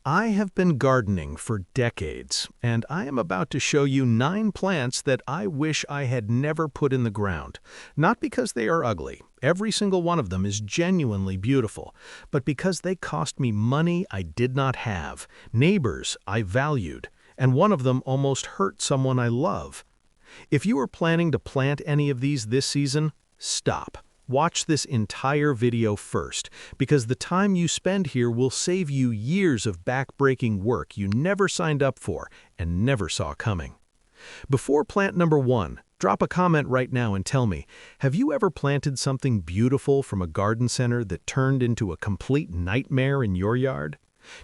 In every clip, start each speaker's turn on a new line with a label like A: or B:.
A: I have been gardening for decades, and I am about to show you 9 plants that I wish I had never put in the ground. Not because they are ugly, every single one of them is genuinely beautiful, but because they cost me money I did not have, neighbors I valued, and one of them almost hurt someone I love. If you are planning to plant any of these this season, stop. Watch this entire video first, because the time you spend here will save you years of back-breaking work you never signed up for and never saw coming. Before plant number 1, drop a comment right now and tell me, have you ever planted something beautiful from a garden center that turned into a complete nightmare in your yard?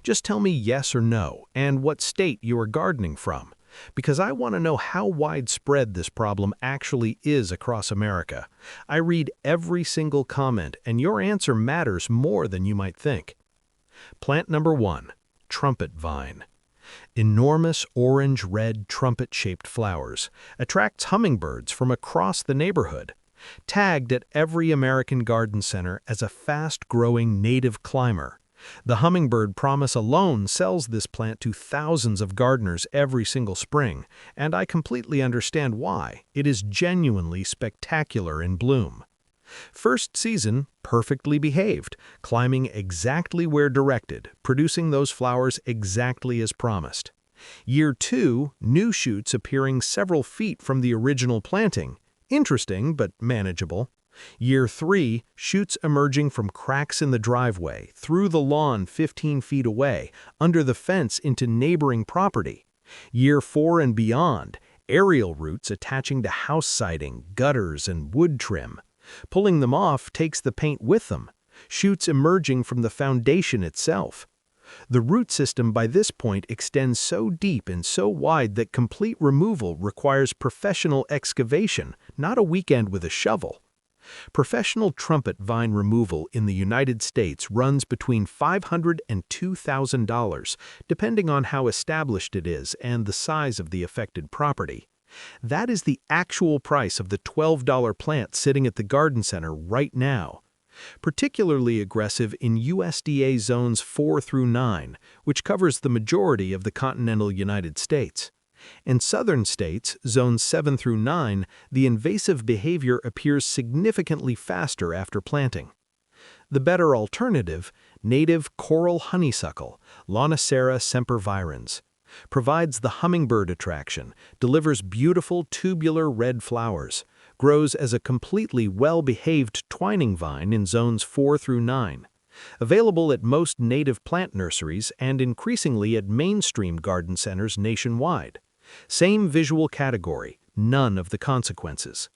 A: Just tell me yes or no, and what state you are gardening from, because I want to know how widespread this problem actually is across America. I read every single comment, and your answer matters more than you might think. Plant number 1, Trumpet Vine. Enormous orange-red trumpet-shaped flowers attracts hummingbirds from across the neighborhood. Tagged at every American garden center as a fast-growing native climber, the hummingbird promise alone sells this plant to thousands of gardeners every single spring, and I completely understand why. It is genuinely spectacular in bloom. First season, perfectly behaved, climbing exactly where directed, producing those flowers exactly as promised. Year 2, new shoots appearing several feet from the original planting. Interesting, but manageable. Year 3, shoots emerging from cracks in the driveway, through the lawn 15 feet away, under the fence into neighboring property. Year 4 and beyond, aerial roots attaching to house siding, gutters, and wood trim. Pulling them off takes the paint with them. Shoots emerging from the foundation itself. The root system by this point extends so deep and so wide that complete removal requires professional excavation, not a weekend with a shovel. Professional trumpet vine removal in the United States runs between $500 and $2,000, depending on how established it is and the size of the affected property. That is the actual price of the $12 plant sitting at the garden center right now. Particularly aggressive in USDA zones 4 through 9, which covers the majority of the continental United States. In southern states, zones 7 through 9, the invasive behavior appears significantly faster after planting. The better alternative, native coral honeysuckle, Lonicera sempervirens, provides the hummingbird attraction, delivers beautiful tubular red flowers, grows as a completely well-behaved twining vine in zones 4 through 9. Available at most native plant nurseries and increasingly at mainstream garden centers nationwide. Same visual category, none of the consequences.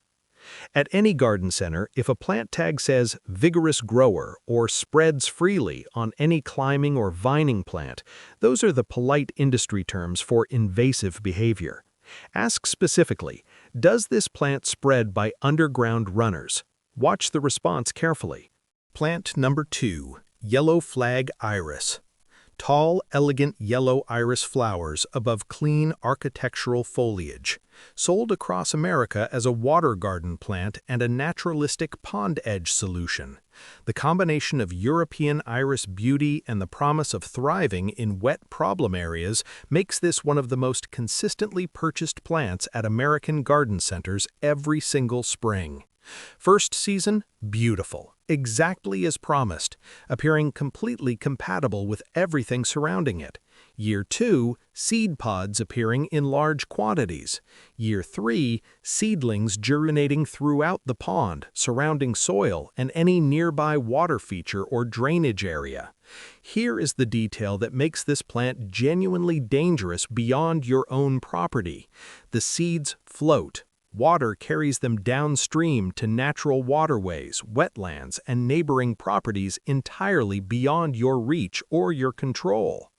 A: At any garden center, if a plant tag says vigorous grower or spreads freely on any climbing or vining plant, those are the polite industry terms for invasive behavior. Ask specifically, does this plant spread by underground runners? Watch the response carefully. Plant number 2, Yellow Flag Iris. Tall, elegant yellow iris flowers above clean architectural foliage. Sold across America as a water garden plant and a naturalistic pond edge solution. The combination of European iris beauty and the promise of thriving in wet problem areas makes this one of the most consistently purchased plants at American garden centers every single spring. First season, beautiful, exactly as promised, appearing completely compatible with everything surrounding it. Year 2, seed pods appearing in large quantities. Year 3, seedlings germinating throughout the pond, surrounding soil, and any nearby water feature or drainage area. Here is the detail that makes this plant genuinely dangerous beyond your own property. The seeds float. Water carries them downstream to natural waterways, wetlands, and neighboring properties entirely beyond your reach or your control.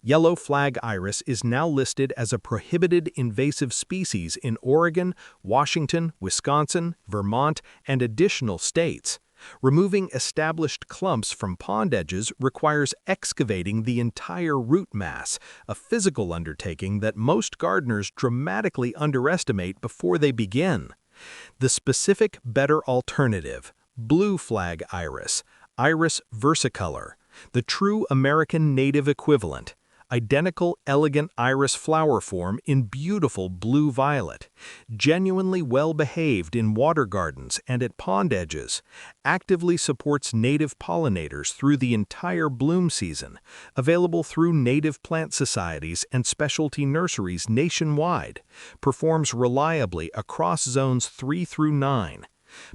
A: Yellow flag iris is now listed as a prohibited invasive species in Oregon, Washington, Wisconsin, Vermont, and additional states. Removing established clumps from pond edges requires excavating the entire root mass, a physical undertaking that most gardeners dramatically underestimate before they begin. The specific better alternative, blue flag iris, Iris versicolor, the true American native equivalent, identical elegant iris flower form in beautiful blue-violet, genuinely well-behaved in water gardens and at pond edges, actively supports native pollinators through the entire bloom season, available through native plant societies and specialty nurseries nationwide, performs reliably across zones 3 through 9.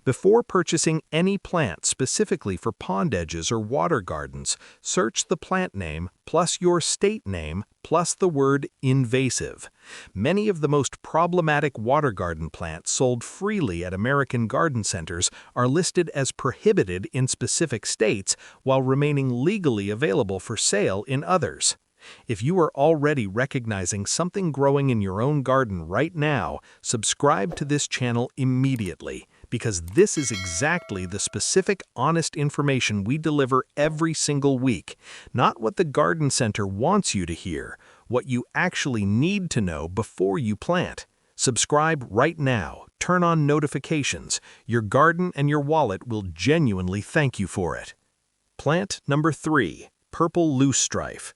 A: Before purchasing any plant specifically for pond edges or water gardens, search the plant name plus your state name plus the word invasive. Many of the most problematic water garden plants sold freely at American garden centers are listed as prohibited in specific states while remaining legally available for sale in others. If you are already recognizing something growing in your own garden right now, subscribe to this channel immediately, because this is exactly the specific, honest information we deliver every single week. Not what the garden center wants you to hear, what you actually need to know before you plant. Subscribe right now. Turn on notifications. Your garden and your wallet will genuinely thank you for it. Plant number 3, Purple Loosestrife.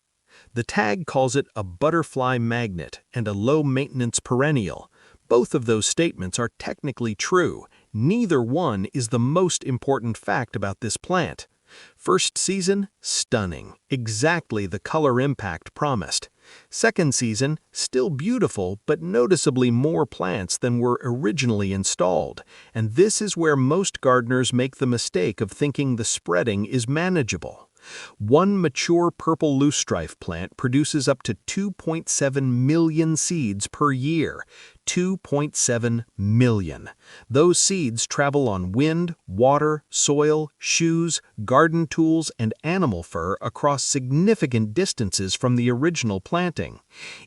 A: The tag calls it a butterfly magnet and a low-maintenance perennial. Both of those statements are technically true. Neither one is the most important fact about this plant. First season, stunning, exactly the color impact promised. Second season, still beautiful, but noticeably more plants than were originally installed. And this is where most gardeners make the mistake of thinking the spreading is manageable. One mature purple loosestrife plant produces up to 2.7 million seeds per year. 2.7 million. Those seeds travel on wind, water, soil, shoes, garden tools, and animal fur across significant distances from the original planting.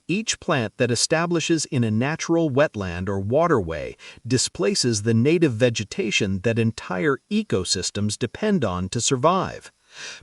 A: Each plant that establishes in a natural wetland or waterway displaces the native vegetation that entire ecosystems depend on to survive.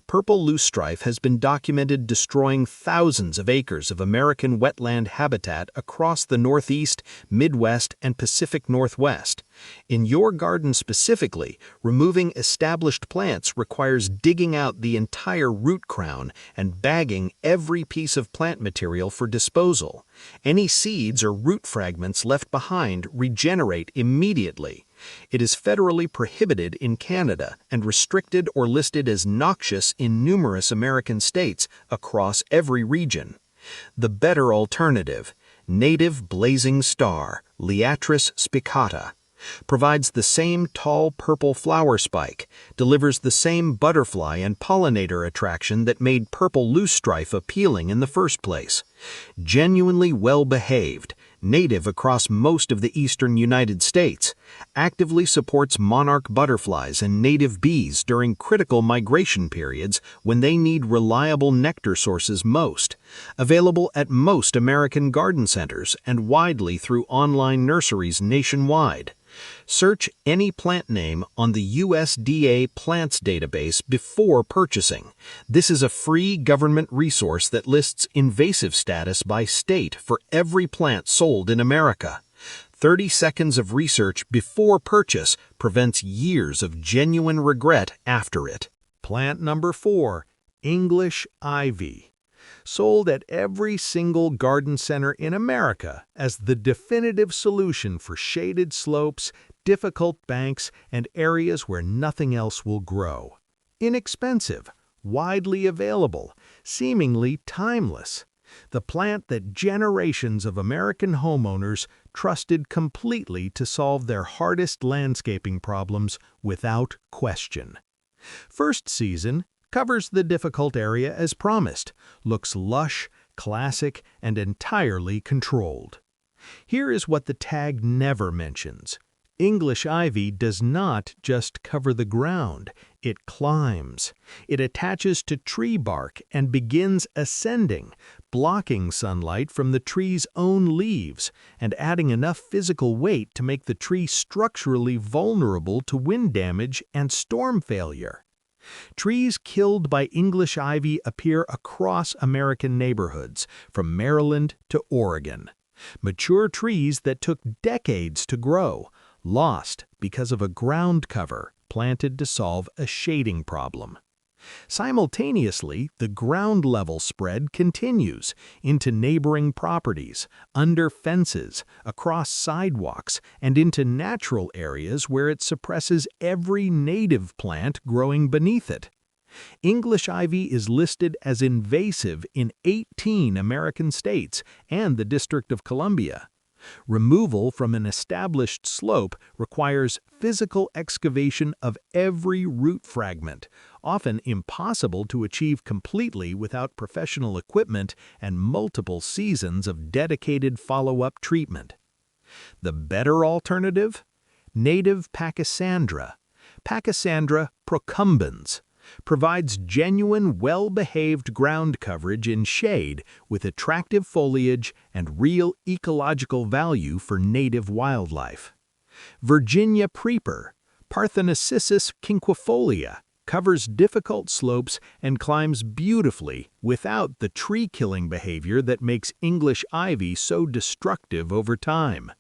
A: Purple loosestrife has been documented destroying thousands of acres of American wetland habitat across the Northeast, Midwest, and Pacific Northwest. In your garden specifically, removing established plants requires digging out the entire root crown and bagging every piece of plant material for disposal. Any seeds or root fragments left behind regenerate immediately. It is federally prohibited in Canada and restricted or listed as noxious in numerous American states across every region. The better alternative, native blazing star, Liatris spicata, provides the same tall purple flower spike, delivers the same butterfly and pollinator attraction that made purple loosestrife appealing in the first place. Genuinely well-behaved, native across most of the eastern United States, actively supports monarch butterflies and native bees during critical migration periods when they need reliable nectar sources most. Available at most American garden centers and widely through online nurseries nationwide. Search any plant name on the USDA Plants database before purchasing. This is a free government resource that lists invasive status by state for every plant sold in America. 30 seconds of research before purchase prevents years of genuine regret after it. Plant number 4, English ivy. Sold at every single garden center in America as the definitive solution for shaded slopes, difficult banks, and areas where nothing else will grow. Inexpensive, widely available, seemingly timeless. The plant that generations of American homeowners trusted completely to solve their hardest landscaping problems without question. First season, covers the difficult area as promised, looks lush, classic, and entirely controlled. Here is what the tag never mentions. English ivy does not just cover the ground, it climbs. It attaches to tree bark and begins ascending, blocking sunlight from the tree's own leaves and adding enough physical weight to make the tree structurally vulnerable to wind damage and storm failure. Trees killed by English ivy appear across American neighborhoods, from Maryland to Oregon. Mature trees that took decades to grow, lost because of a ground cover planted to solve a shading problem. Simultaneously, the ground level spread continues into neighboring properties, under fences, across sidewalks, and into natural areas where it suppresses every native plant growing beneath it. English ivy is listed as invasive in 18 American states and the District of Columbia. Removal from an established slope requires physical excavation of every root fragment, often impossible to achieve completely without professional equipment and multiple seasons of dedicated follow-up treatment. The better alternative? Native Pachysandra, Pachysandra procumbens, provides genuine, well-behaved ground coverage in shade with attractive foliage and real ecological value for native wildlife. Virginia Preeper, Parthenocissus quinquifolia, covers difficult slopes and climbs beautifully without the tree-killing behavior that makes English ivy so destructive over time.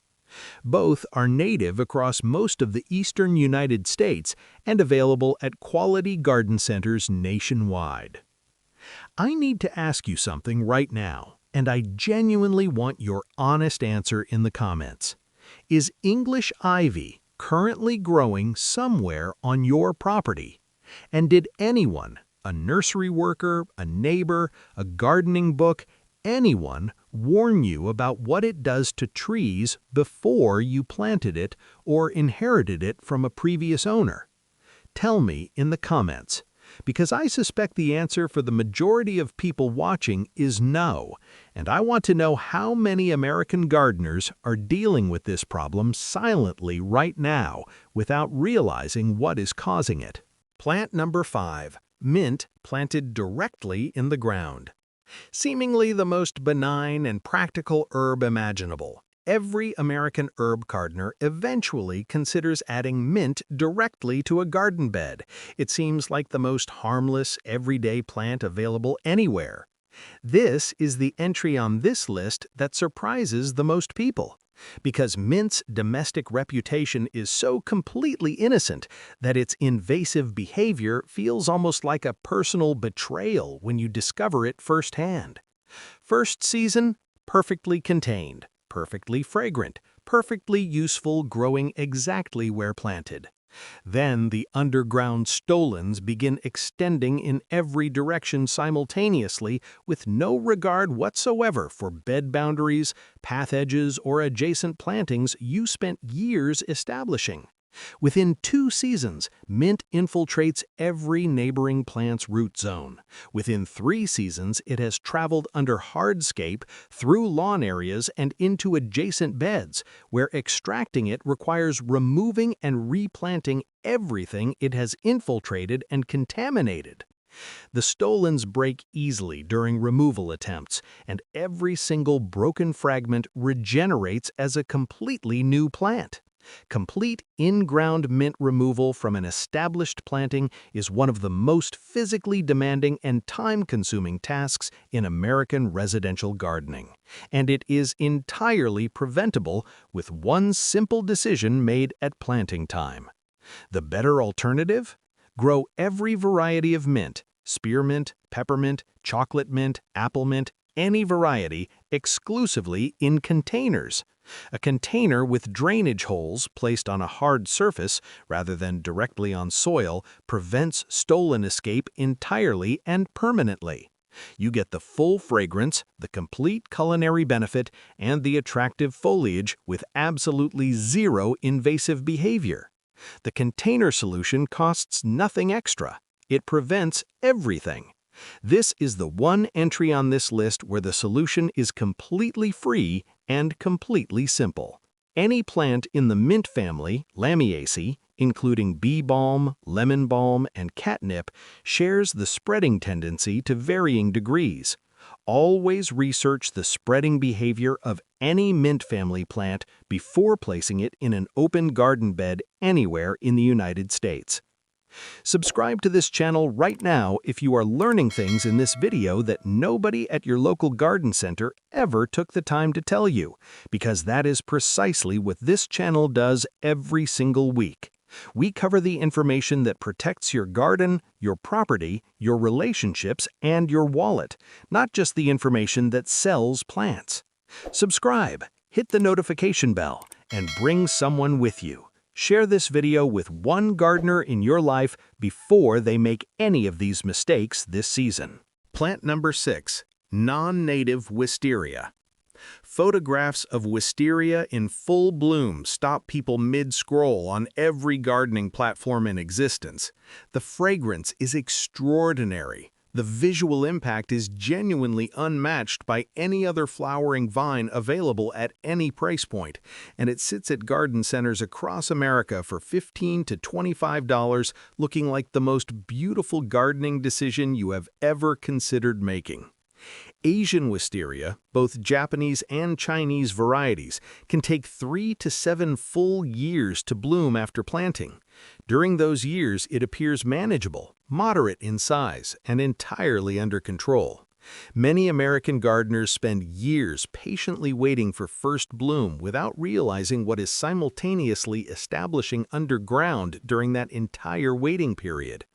A: Both are native across most of the eastern United States and available at quality garden centers nationwide. I need to ask you something right now, and I genuinely want your honest answer in the comments. Is English ivy currently growing somewhere on your property? And did anyone, a nursery worker, a neighbor, a gardening book, anyone warn you about what it does to trees before you planted it or inherited it from a previous owner? Tell me in the comments, because I suspect the answer for the majority of people watching is no, and I want to know how many American gardeners are dealing with this problem silently right now without realizing what is causing it. Plant number 5, mint planted directly in the ground. Seemingly the most benign and practical herb imaginable, every American herb gardener eventually considers adding mint directly to a garden bed. It seems like the most harmless, everyday plant available anywhere. This is the entry on this list that surprises the most people, because mint's domestic reputation is so completely innocent that its invasive behavior feels almost like a personal betrayal when you discover it firsthand. First season, perfectly contained, perfectly fragrant, perfectly useful, growing exactly where planted. Then the underground stolons begin extending in every direction simultaneously with no regard whatsoever for bed boundaries, path edges, or adjacent plantings you spent years establishing. Within 2 seasons, mint infiltrates every neighboring plant's root zone. Within 3 seasons, it has traveled under hardscape, through lawn areas, and into adjacent beds, where extracting it requires removing and replanting everything it has infiltrated and contaminated. The stolons break easily during removal attempts, and every single broken fragment regenerates as a completely new plant. Complete in-ground mint removal from an established planting is one of the most physically demanding and time-consuming tasks in American residential gardening, and it is entirely preventable with one simple decision made at planting time. The better alternative? Grow every variety of mint, spearmint, peppermint, chocolate mint, apple mint, any variety, exclusively in containers. A container with drainage holes placed on a hard surface rather than directly on soil prevents stolon escape entirely and permanently. You get the full fragrance, the complete culinary benefit, and the attractive foliage with absolutely zero invasive behavior. The container solution costs nothing extra. It prevents everything. This is the one entry on this list where the solution is completely free and completely simple. Any plant in the mint family, Lamiaceae, including bee balm, lemon balm, and catnip, shares the spreading tendency to varying degrees. Always research the spreading behavior of any mint family plant before placing it in an open garden bed anywhere in the United States. Subscribe to this channel right now if you are learning things in this video that nobody at your local garden center ever took the time to tell you, because that is precisely what this channel does every single week. We cover the information that protects your garden, your property, your relationships, and your wallet, not just the information that sells plants. Subscribe, hit the notification bell, and bring someone with you. Share this video with one gardener in your life before they make any of these mistakes this season. Plant number 6, non-native wisteria. Photographs of wisteria in full bloom stop people mid-scroll on every gardening platform in existence. The fragrance is extraordinary. The visual impact is genuinely unmatched by any other flowering vine available at any price point, and it sits at garden centers across America for $15 to $25, looking like the most beautiful gardening decision you have ever considered making. Asian wisteria, both Japanese and Chinese varieties, can take 3 to 7 full years to bloom after planting. During those years, it appears manageable, moderate in size, and entirely under control. Many American gardeners spend years patiently waiting for first bloom without realizing what is simultaneously establishing underground during that entire waiting period.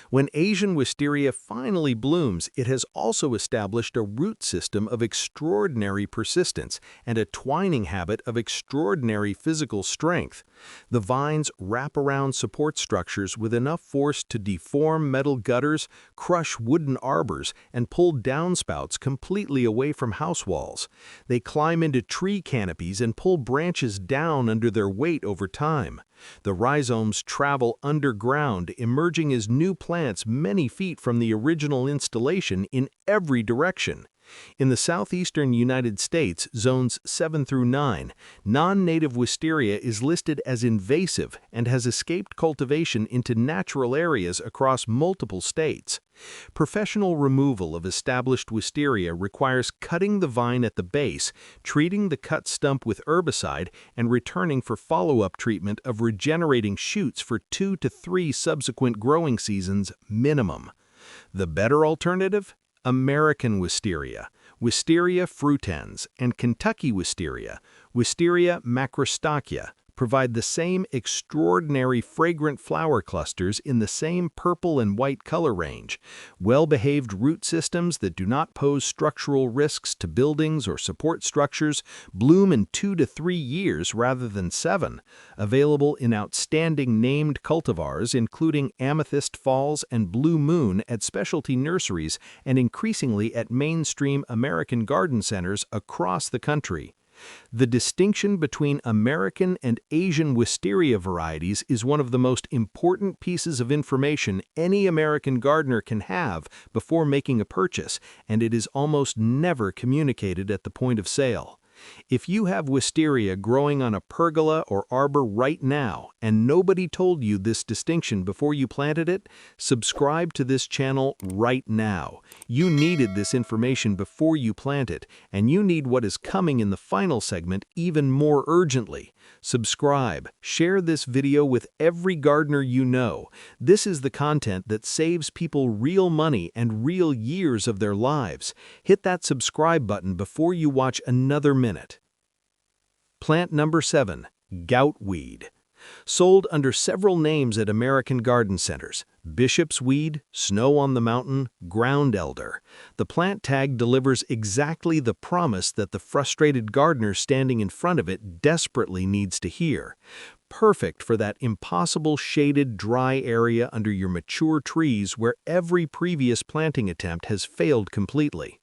A: When Asian wisteria finally blooms, it has also established a root system of extraordinary persistence and a twining habit of extraordinary physical strength. The vines wrap around support structures with enough force to deform metal gutters, crush wooden arbors, and pull downspouts completely away from house walls. They climb into tree canopies and pull branches down under their weight over time. The rhizomes travel underground, emerging as new plants many feet from the original installation in every direction. In the southeastern United States, zones 7 through 9, non-native wisteria is listed as invasive and has escaped cultivation into natural areas across multiple states. Professional removal of established wisteria requires cutting the vine at the base, treating the cut stump with herbicide, and returning for follow-up treatment of regenerating shoots for 2 to 3 subsequent growing seasons minimum. The better alternative? American wisteria, Wisteria frutans, and Kentucky wisteria, Wisteria macrostachya, provide the same extraordinary fragrant flower clusters in the same purple and white color range, well-behaved root systems that do not pose structural risks to buildings or support structures, bloom in 2 to 3 years rather than 7, available in outstanding named cultivars including Amethyst Falls and Blue Moon at specialty nurseries and increasingly at mainstream American garden centers across the country. The distinction between American and Asian wisteria varieties is one of the most important pieces of information any American gardener can have before making a purchase, and it is almost never communicated at the point of sale. If you have wisteria growing on a pergola or arbor right now, and nobody told you this distinction before you planted it, subscribe to this channel right now. You needed this information before you plant it, and you need what is coming in the final segment even more urgently. Subscribe, share this video with every gardener you know. This is the content that saves people real money and real years of their lives. Hit that subscribe button before you watch another minute. Plant number 7, Goutweed. Sold under several names at American garden centers: Bishop's weed, snow on the mountain, ground elder. The plant tag delivers exactly the promise that the frustrated gardener standing in front of it desperately needs to hear. Perfect for that impossible shaded, dry area under your mature trees where every previous planting attempt has failed completely.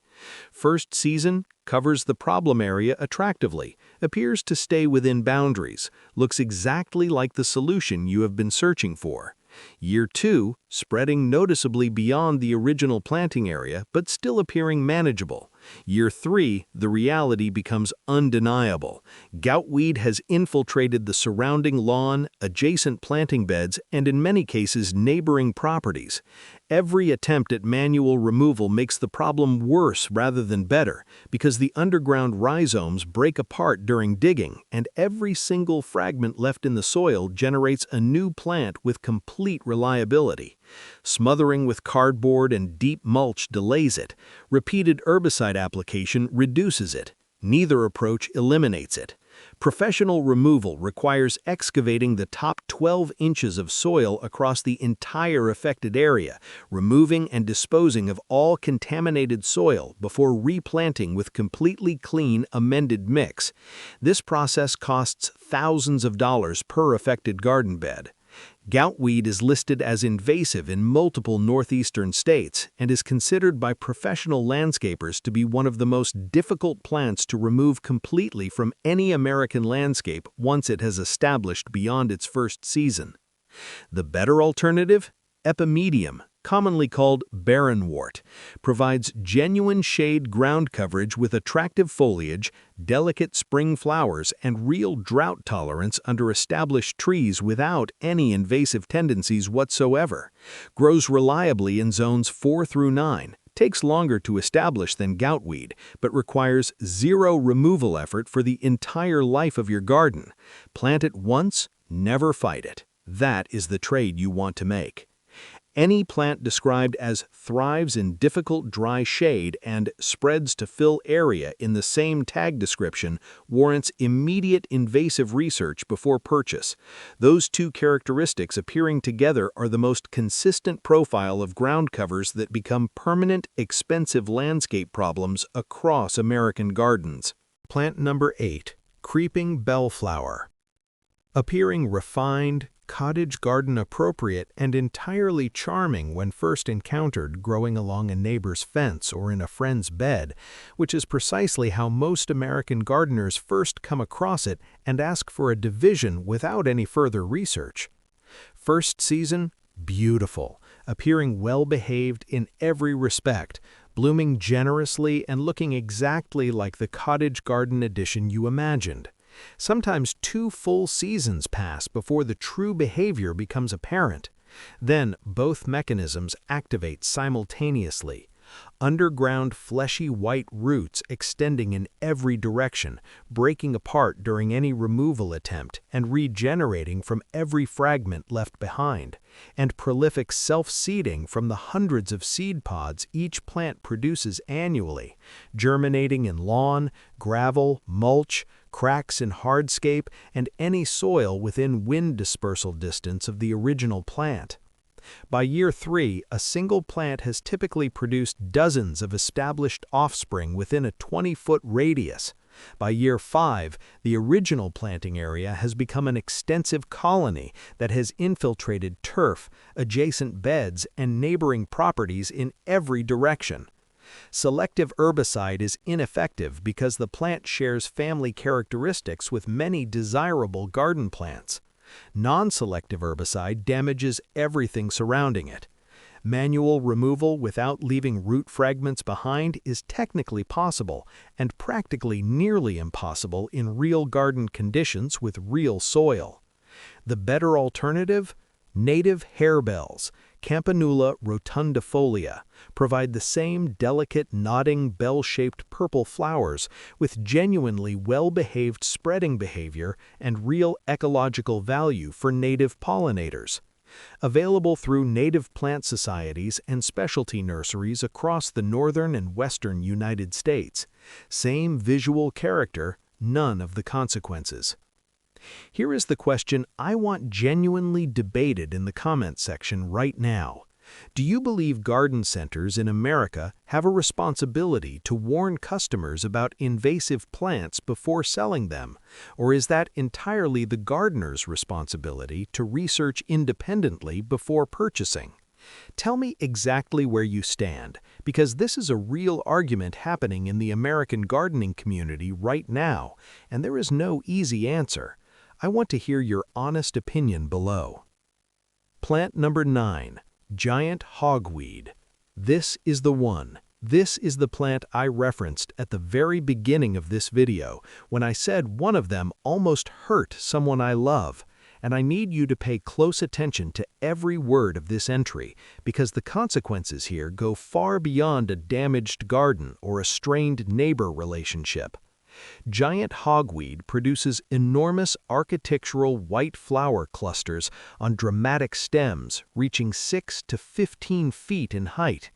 A: First season, covers the problem area attractively, appears to stay within boundaries, looks exactly like the solution you have been searching for. Year 2, spreading noticeably beyond the original planting area, but still appearing manageable. Year 3, the reality becomes undeniable. Goutweed has infiltrated the surrounding lawn, adjacent planting beds, and in many cases neighboring properties. Every attempt at manual removal makes the problem worse rather than better, because the underground rhizomes break apart during digging, and every single fragment left in the soil generates a new plant with complete reliability. Smothering with cardboard and deep mulch delays it. Repeated herbicide application reduces it. Neither approach eliminates it. Professional removal requires excavating the top 12 inches of soil across the entire affected area, removing and disposing of all contaminated soil before replanting with completely clean, amended mix. This process costs thousands of dollars per affected garden bed. Goutweed is listed as invasive in multiple northeastern states and is considered by professional landscapers to be one of the most difficult plants to remove completely from any American landscape once it has established beyond its first season. The better alternative? Epimedium, commonly called barrenwort, provides genuine shade ground coverage with attractive foliage, delicate spring flowers, and real drought tolerance under established trees without any invasive tendencies whatsoever. Grows reliably in zones 4 through 9. Takes longer to establish than goutweed, but requires zero removal effort for the entire life of your garden. Plant it once, never fight it. That is the trade you want to make. Any plant described as thrives in difficult dry shade and spreads to fill area in the same tag description warrants immediate invasive research before purchase. Those two characteristics appearing together are the most consistent profile of ground covers that become permanent, expensive landscape problems across American gardens. Plant number 8, creeping bellflower. Appearing refined, cottage garden appropriate, and entirely charming when first encountered growing along a neighbor's fence or in a friend's bed, which is precisely how most American gardeners first come across it and ask for a division without any further research. First season, beautiful, appearing well-behaved in every respect, blooming generously and looking exactly like the cottage garden edition you imagined. Sometimes 2 full seasons pass before the true behavior becomes apparent. Then both mechanisms activate simultaneously. Underground fleshy white roots extending in every direction, breaking apart during any removal attempt and regenerating from every fragment left behind, and prolific self-seeding from the hundreds of seed pods each plant produces annually, germinating in lawn, gravel, mulch, cracks in hardscape, and any soil within wind dispersal distance of the original plant. By year 3, a single plant has typically produced dozens of established offspring within a 20-foot radius. By year 5, the original planting area has become an extensive colony that has infiltrated turf, adjacent beds, and neighboring properties in every direction. Selective herbicide is ineffective because the plant shares family characteristics with many desirable garden plants. Non-selective herbicide damages everything surrounding it. Manual removal without leaving root fragments behind is technically possible and practically nearly impossible in real garden conditions with real soil. The better alternative? Native harebells, Campanula rotundifolia, provide the same delicate, nodding, bell-shaped purple flowers with genuinely well-behaved spreading behavior and real ecological value for native pollinators. Available through native plant societies and specialty nurseries across the northern and western United States. Same visual character, none of the consequences. Here is the question I want genuinely debated in the comment section right now. Do you believe garden centers in America have a responsibility to warn customers about invasive plants before selling them, or is that entirely the gardener's responsibility to research independently before purchasing? Tell me exactly where you stand, because this is a real argument happening in the American gardening community right now, and there is no easy answer. I want to hear your honest opinion below. Plant number 9, giant hogweed. This is the one. This is the plant I referenced at the very beginning of this video when I said one of them almost hurt someone I love, and I need you to pay close attention to every word of this entry because the consequences here go far beyond a damaged garden or a strained neighbor relationship. Giant hogweed produces enormous architectural white flower clusters on dramatic stems reaching 6 to 15 feet in height.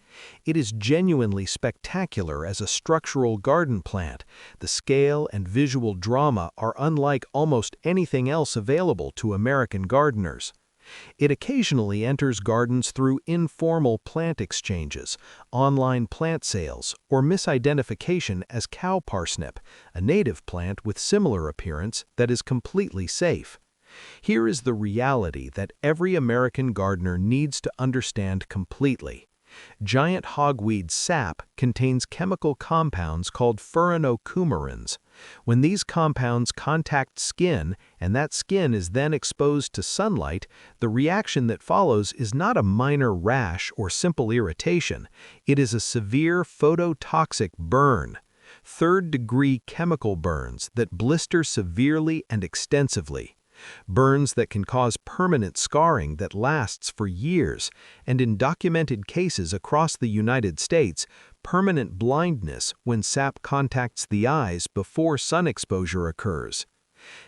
A: It is genuinely spectacular as a structural garden plant. The scale and visual drama are unlike almost anything else available to American gardeners. It occasionally enters gardens through informal plant exchanges, online plant sales, or misidentification as cow parsnip, a native plant with similar appearance that is completely safe. Here is the reality that every American gardener needs to understand completely. Giant hogweed sap contains chemical compounds called furanocoumarins. When these compounds contact skin, and that skin is then exposed to sunlight, the reaction that follows is not a minor rash or simple irritation. It is a severe phototoxic burn. Third-degree chemical burns that blister severely and extensively. Burns that can cause permanent scarring that lasts for years, and in documented cases across the United States, permanent blindness when sap contacts the eyes before sun exposure occurs.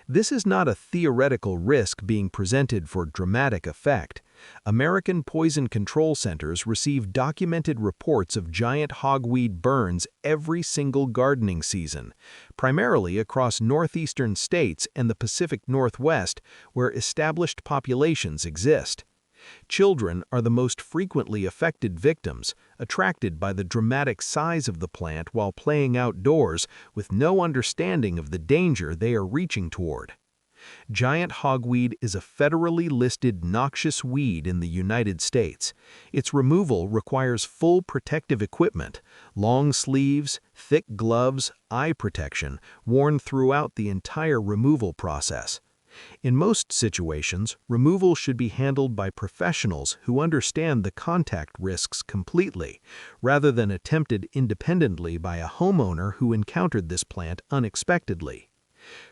A: This is not a theoretical risk being presented for dramatic effect. American poison control centers receive documented reports of giant hogweed burns every single gardening season, primarily across northeastern states and the Pacific Northwest, where established populations exist. Children are the most frequently affected victims, attracted by the dramatic size of the plant while playing outdoors with no understanding of the danger they are reaching toward. Giant hogweed is a federally listed noxious weed in the United States. Its removal requires full protective equipment, long sleeves, thick gloves, eye protection, worn throughout the entire removal process. In most situations, removal should be handled by professionals who understand the contact risks completely, rather than attempted independently by a homeowner who encountered this plant unexpectedly.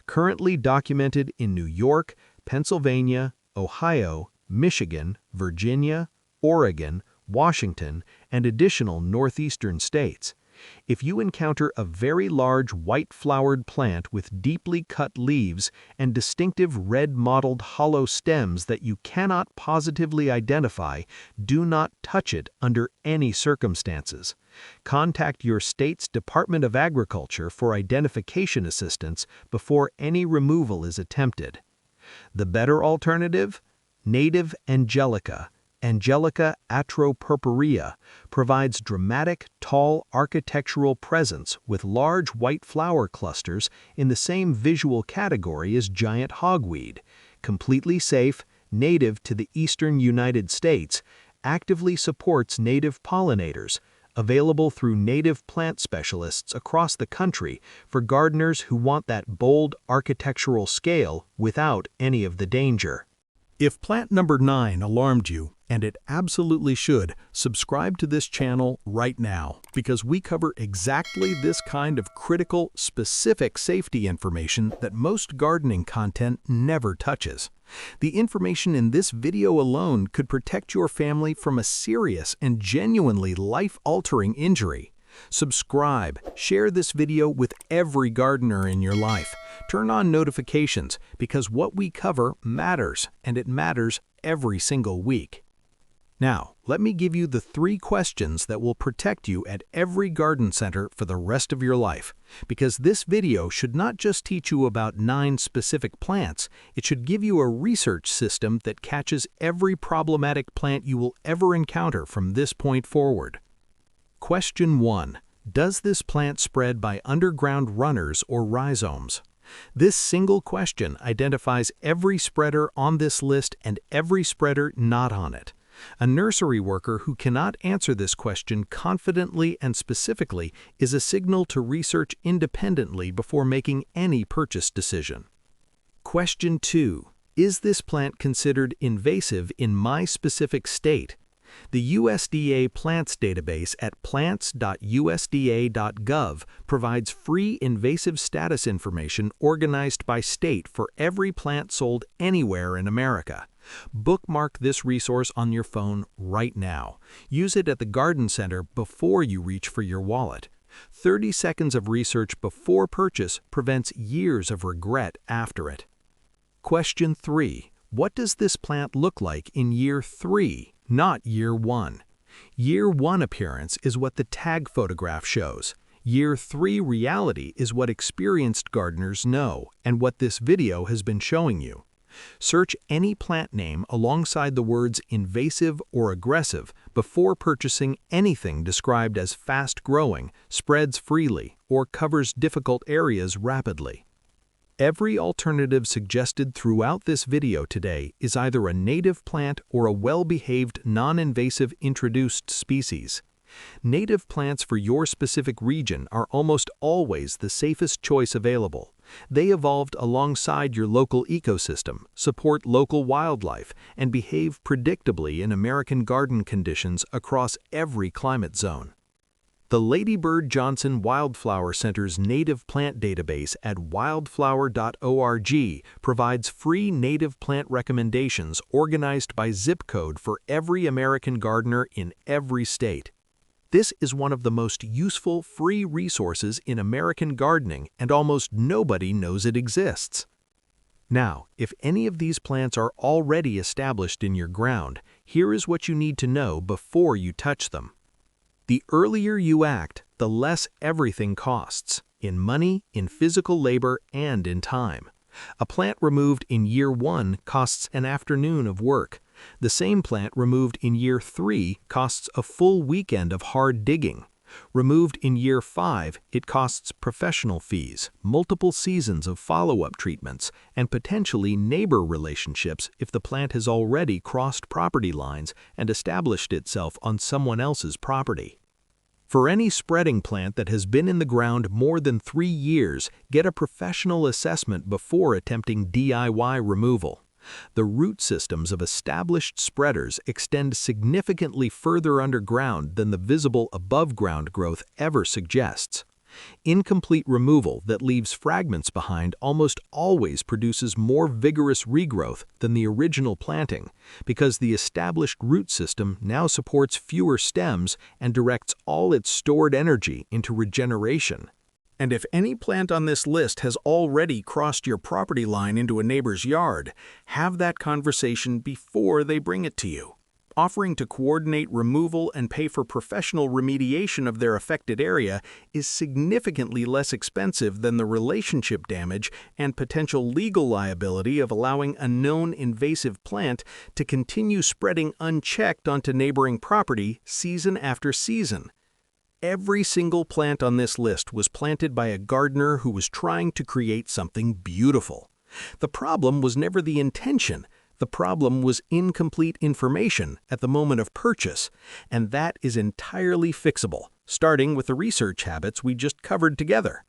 A: Currently documented in New York, Pennsylvania, Ohio, Michigan, Virginia, Oregon, Washington, and additional northeastern states. If you encounter a very large white-flowered plant with deeply cut leaves and distinctive red-mottled hollow stems that you cannot positively identify, do not touch it under any circumstances. Contact your state's Department of Agriculture for identification assistance before any removal is attempted. The better alternative? Native Angelica. Angelica atropurpurea provides dramatic, tall architectural presence with large white flower clusters in the same visual category as giant hogweed, completely safe, native to the eastern United States, actively supports native pollinators, available through native plant specialists across the country for gardeners who want that bold architectural scale without any of the danger. If plant number 9 alarmed you, and it absolutely should, subscribe to this channel right now, because we cover exactly this kind of critical, specific safety information that most gardening content never touches. The information in this video alone could protect your family from a serious and genuinely life-altering injury. Subscribe, share this video with every gardener in your life. Turn on notifications, because what we cover matters, and it matters every single week. Now, let me give you the 3 questions that will protect you at every garden center for the rest of your life. Because this video should not just teach you about 9 specific plants, it should give you a research system that catches every problematic plant you will ever encounter from this point forward. Question 1. Does this plant spread by underground runners or rhizomes? This single question identifies every spreader on this list and every spreader not on it. A nursery worker who cannot answer this question confidently and specifically is a signal to research independently before making any purchase decision. Question 2. Is this plant considered invasive in my specific state? The USDA Plants database at plants.usda.gov provides free invasive status information organized by state for every plant sold anywhere in America. Bookmark this resource on your phone right now. Use it at the garden center before you reach for your wallet. 30 seconds of research before purchase prevents years of regret after it. Question 3. What does this plant look like in year 3, not year 1? Year 1 appearance is what the tag photograph shows. Year 3 reality is what experienced gardeners know and what this video has been showing you. Search any plant name alongside the words invasive or aggressive before purchasing anything described as fast-growing, spreads freely, or covers difficult areas rapidly. Every alternative suggested throughout this video today is either a native plant or a well-behaved, non-invasive introduced species. Native plants for your specific region are almost always the safest choice available. They evolved alongside your local ecosystem, support local wildlife, and behave predictably in American garden conditions across every climate zone. The Lady Bird Johnson Wildflower Center's native plant database at wildflower.org provides free native plant recommendations organized by zip code for every American gardener in every state. This is one of the most useful free resources in American gardening, and almost nobody knows it exists. Now, if any of these plants are already established in your ground, here is what you need to know before you touch them. The earlier you act, the less everything costs, in money, in physical labor, and in time. A plant removed in year 1 costs an afternoon of work. The same plant removed in year 3 costs a full weekend of hard digging. Removed in year 5, it costs professional fees, multiple seasons of follow-up treatments, and potentially neighbor relationships if the plant has already crossed property lines and established itself on someone else's property. For any spreading plant that has been in the ground more than 3 years, get a professional assessment before attempting DIY removal. The root systems of established spreaders extend significantly further underground than the visible above-ground growth ever suggests. Incomplete removal that leaves fragments behind almost always produces more vigorous regrowth than the original planting, because the established root system now supports fewer stems and directs all its stored energy into regeneration. And if any plant on this list has already crossed your property line into a neighbor's yard, have that conversation before they bring it to you. Offering to coordinate removal and pay for professional remediation of their affected area is significantly less expensive than the relationship damage and potential legal liability of allowing a known invasive plant to continue spreading unchecked onto neighboring property season after season. Every single plant on this list was planted by a gardener who was trying to create something beautiful. The problem was never the intention. The problem was incomplete information at the moment of purchase, and that is entirely fixable, starting with the research habits we just covered together.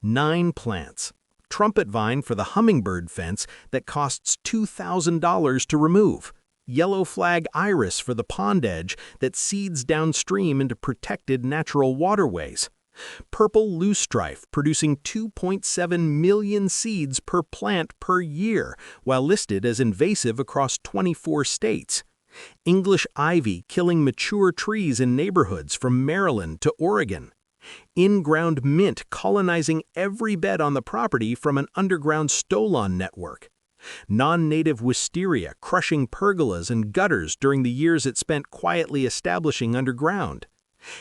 A: 9 plants. Trumpet Vine for the hummingbird fence that costs $2,000 to remove. Yellow flag iris for the pond edge that seeds downstream into protected natural waterways. Purple Loosestrife producing 2.7 million seeds per plant per year, while listed as invasive across 24 states. English ivy killing mature trees in neighborhoods from Maryland to Oregon. In-ground mint colonizing every bed on the property from an underground stolon network. Non-native wisteria crushing pergolas and gutters during the years it spent quietly establishing underground.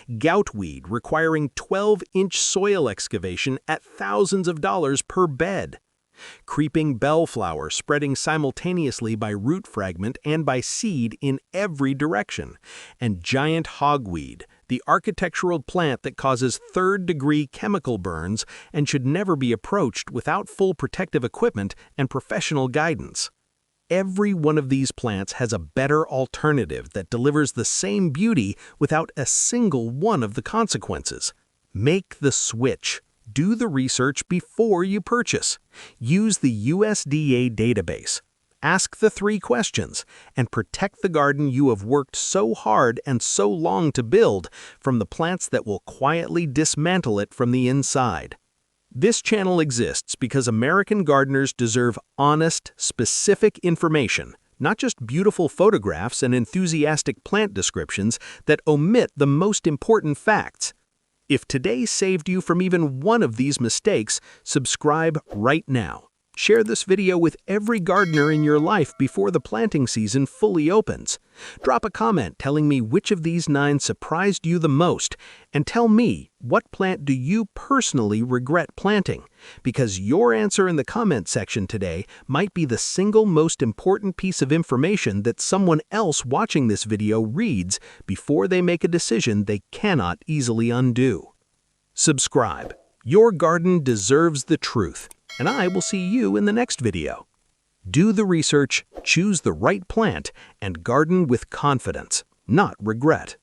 A: Goutweed requiring 12-inch soil excavation at thousands of dollars per bed. Creeping bellflower spreading simultaneously by root fragment and by seed in every direction. And giant hogweed, the architectural plant that causes third-degree chemical burns and should never be approached without full protective equipment and professional guidance. Every one of these plants has a better alternative that delivers the same beauty without a single one of the consequences. Make the switch. Do the research before you purchase. Use the USDA database. Ask the 3 questions, and protect the garden you have worked so hard and so long to build from the plants that will quietly dismantle it from the inside. This channel exists because American gardeners deserve honest, specific information, not just beautiful photographs and enthusiastic plant descriptions that omit the most important facts. If today saved you from even one of these mistakes, subscribe right now. Share this video with every gardener in your life before the planting season fully opens. Drop a comment telling me which of these 9 surprised you the most, and tell me, what plant do you personally regret planting? Because your answer in the comment section today might be the single most important piece of information that someone else watching this video reads before they make a decision they cannot easily undo. Subscribe. Your garden deserves the truth, and I will see you in the next video. Do the research, choose the right plant, and garden with confidence, not regret.